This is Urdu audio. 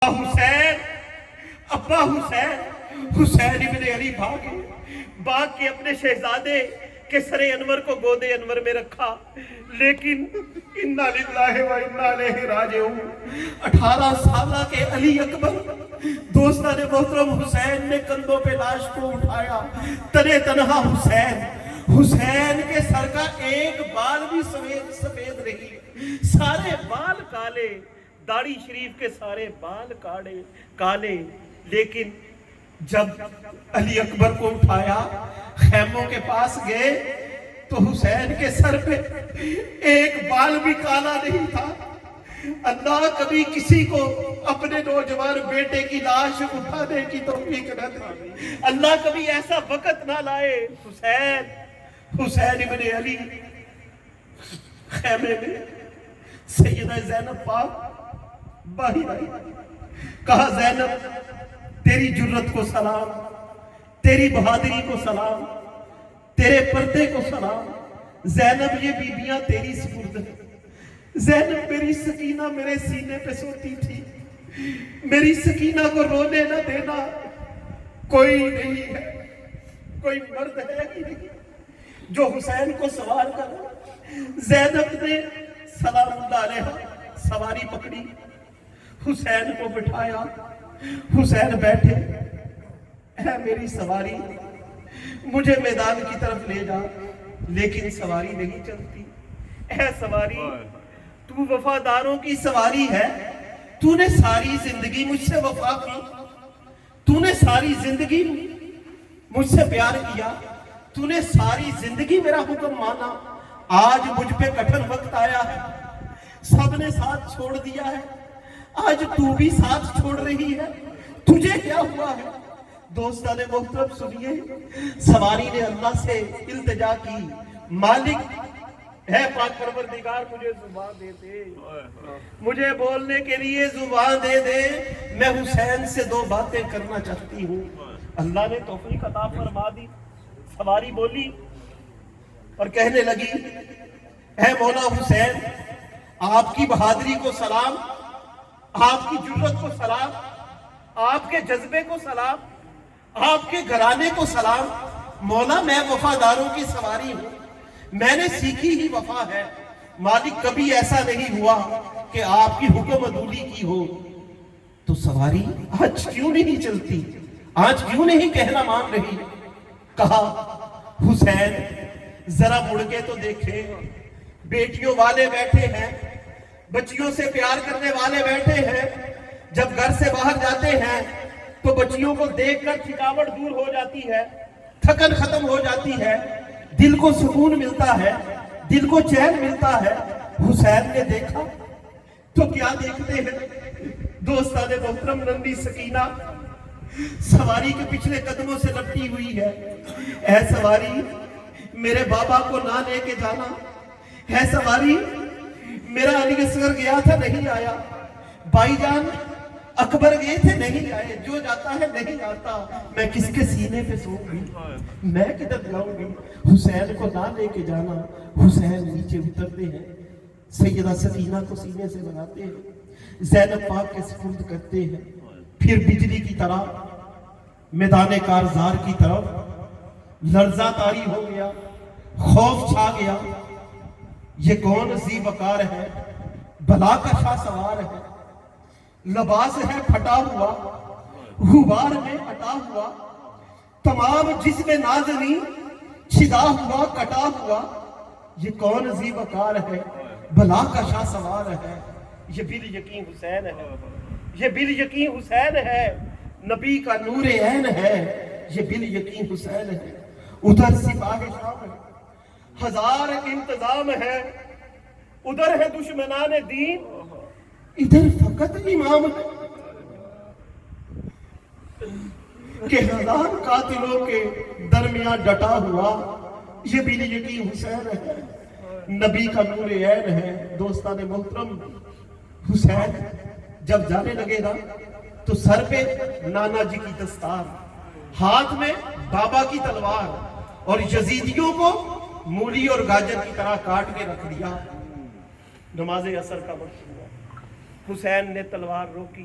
حسین، ابا حسین، حسین ابن علی باغ کے اپنے شہزادے کے سر انور کو گودے انور میں رکھا، لیکن انا للہ و انا الیہ راجعون 18 سالہ کے علی اکبر دوستان محترم حسین نے کندھوں پہ لاش کو اٹھایا، تنے تنہا حسین کے سر کا ایک بال بھی سفید نہیں، سارے بال کالے، داڑھی شریف کے سارے بال کالے، لیکن جب علی اکبر کو اٹھایا خیموں کے پاس گئے تو حسین کے سر پہ ایک بال بھی کالا نہیں تھا۔ اللہ کبھی کسی کو اپنے نوجوان بیٹے کی لاش اٹھانے کی توفیق نہ دے، اللہ کبھی ایسا وقت نہ لائے۔ حسین ابن علی خیمے میں، سیدہ زینب پاک باہر آئی، کہا زینب تیری جرت کو سلام، تیری بہادری کو سلام، تیرے پردے کو سلام۔ زینب یہ بیبیاں تیری سپرد ہیں۔ زینب میری سکینہ میرے سینے پہ سوتی تھی، میری سکینہ کو رونے نہ دینا، کوئی نہیں ہے، کوئی مرد ہے ہی نہیں جو حسین کو سوار کرے۔ زینب نے سلام اللہ علیہ سواری پکڑی، حسین کو بٹھایا، حسین بیٹھے، اے میری سواری مجھے میدان کی طرف لے جا، لیکن سواری نہیں چلتی۔ اے سواری تو وفاداروں کی سواری ہے، تو نے ساری زندگی مجھ سے وفا کی، تو نے ساری زندگی مجھ سے پیار کیا، تو نے ساری زندگی میرا حکم مانا، آج مجھ پہ کٹھن وقت آیا ہے، سب نے ساتھ چھوڑ دیا ہے، آج تو بھی ساتھ چھوڑ رہی ہے، تجھے کیا ہوا ہے؟ دوستان محترم سنیے، سواری نے اللہ سے التجا کی، مالک ہے پاک پروردگار مجھے زبان دے دے، مجھے بولنے کے لیے زبان دے دے، میں حسین سے دو باتیں کرنا چاہتی ہوں۔ اللہ نے توفیق عطا فرما دی، سواری بولی اور کہنے لگی، اے مولا حسین آپ کی بہادری کو سلام، آپ کی جرت کو سلام، آپ کے جذبے کو سلام، آپ کے گھرانے کو سلام۔ مولا میں وفاداروں کی سواری ہوں، میں نے سیکھی ہی وفا ہے، مالک کبھی ایسا نہیں ہوا کہ آپ کی حکم عدولی کی ہو، تو سواری آج کیوں نہیں چلتی، آج کیوں نہیں کہنا مان رہی؟ کہا حسین ذرا مڑ کے تو دیکھیں، بیٹیوں والے بیٹھے ہیں، بچیوں سے پیار کرنے والے بیٹھے ہیں، جب گھر سے باہر جاتے ہیں تو بچیوں کو دیکھ کر تھکاوٹ دور ہو جاتی ہے، تھکن ختم ہو جاتی ہے، دل کو سکون ملتا ہے، دل کو چین ملتا ہے۔ حسین نے دیکھا تو کیا دیکھتے ہیں دوستان محترم، نندی سکینہ سواری کے پچھلے قدموں سے لپٹی ہوئی ہے، اے سواری میرے بابا کو نہ لے کے جانا، اے سواری میرا علی اصغر گیا تھا نہیں آیا، بھائی جان اکبر گئے تھے نہیں آئے، جو جاتا ہے نہیں آتا، میں کس کے سینے پہ سو گئی، میں کدھر جاؤں گی؟ حسین کو نہ لے کے جانا۔ حسین نیچے اترتے ہیں، سیدہ سکینہ کو سینے سے لگاتے ہیں، زینب پاک کے سپرد کرتے ہیں، پھر بجلی کی طرح میدان کارزار کی طرف لرزہ طاری ہو گیا، خوف چھا گیا، یہ کون ذی وقار ہے، بلا کا شاہ سوار ہے، لباس ہے پھٹا ہوا، غبار میں اٹا ہوا، تمام جسم نازنی چھدا ہوا کٹا ہوا، یہ کون ذی وقار ہے، بلا کا شاہ سوار ہے۔ یہ بال یقین حسین ہے، یہ بال یقین حسین ہے، نبی کا نور عین ہے، یہ بال یقین حسین ہے۔ ادھر سپاہ شام ہے، ہزار انتظام ہے، ادھر ہے دشمنان دین، ادھر فقط امام ہے، کہ ہزار قاتلوں کے درمیان ڈٹا ہوا، یہ بھی یقین حسین ہے، نبی کا نور عین ہے۔ دوستان محترم حسین جب جانے لگے نا تو سر پہ نانا جی کی دستار، ہاتھ میں بابا کی تلوار، اور یزیدیوں کو مولی اور گاجر کی طرح کاٹ کے رکھ دیا۔ نماز عصر کا وقت ہوا، حسین نے تلوار روکی،